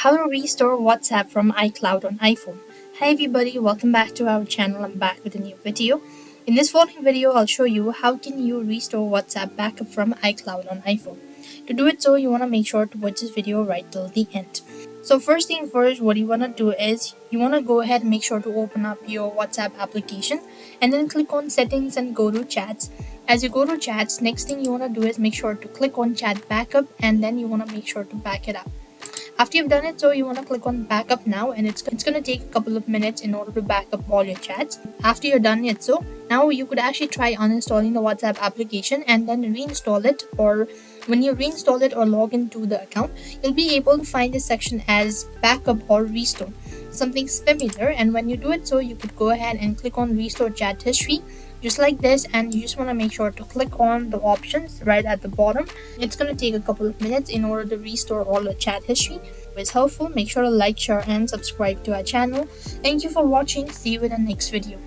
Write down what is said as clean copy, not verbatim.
How to restore WhatsApp from iCloud on iPhone. Hi everybody, welcome back to our channel. I'm back with a new video. In this following video, I'll show you how can you restore WhatsApp backup from iCloud on iPhone. To do it so, you want to make sure to watch this video right till the end. So first thing first, what you want to do is you want to go ahead and make sure to open up your WhatsApp application and then click on settings and go to chats. As you go to chats, next thing you want to do is make sure to click on chat backup and then you want to make sure to back it up. After you've done it, so you want to click on backup now, and it's going to take a couple of minutes in order to back up all your chats. After you're done it, so now you could actually try uninstalling the WhatsApp application and then reinstall it, or when you reinstall it or log into the account, you'll be able to find this section as backup or restore. Something's familiar, and when you do it, so you could go ahead and click on restore chat history just like this, and you just want to make sure to click on the options right at the bottom. It's going to take a couple of minutes in order to restore all the chat history. If it's helpful, make sure to like, share and subscribe to our channel. Thank you for watching. See you in the next video.